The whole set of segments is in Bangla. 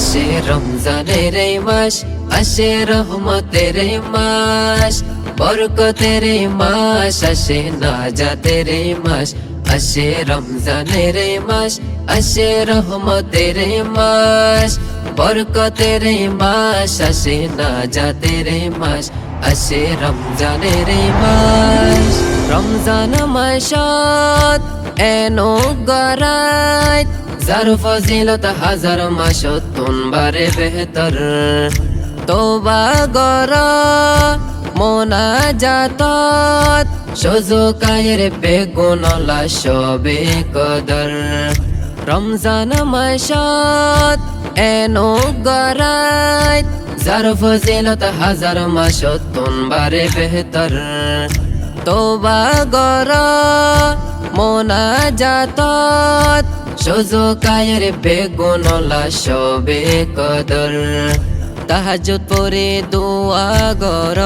আসে রমজানের এই মাস, আসে রহমতের এই মাস, বরকতের এই মাস, আসে নাজাতের এই মাস। আসে রমজানের এই মাস, আসে রহমতের এই মাস, বরকতের এই মাস, আসে নাজাতের এই মাস। আসে রমজানের এই মাস, রমজান মাসত এনো গরাইত, যার ফজিলত হাজার মাসত তুনবারে বেহতর। তোবা গর মোনাজাতত, সুজুকায়ের বেগুনলা সবে কদর। রমজান মাসত এনো গরাইত, যার ফজিলত হাজার মাসত তুনবারে বেহতর। তোবা গর মোনাজাতত, সুজুকায়ের বেগুনলা সবে কদর। তাহাজ্জুদ পড়ে দোয়া গর,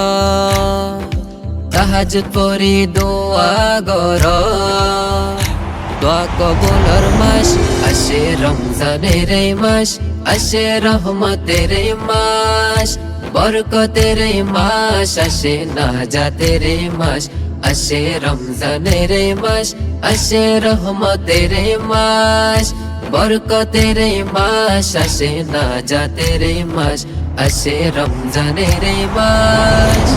তাহাজ্জুদ পড়ে দোয়া গর। দোয়া কবুলর মাস, আসে রমজানের এই মাস, আসে রহমতের এই মাস, বরকতের এই মাস, আসে নাজাতের এই মাস। আসে রমজানের এই মাস, আসে রহমতের এই মাস, বরকতের এই মাস, আসে নাজাতের এই মাস। আসে রমজানের এই মাস।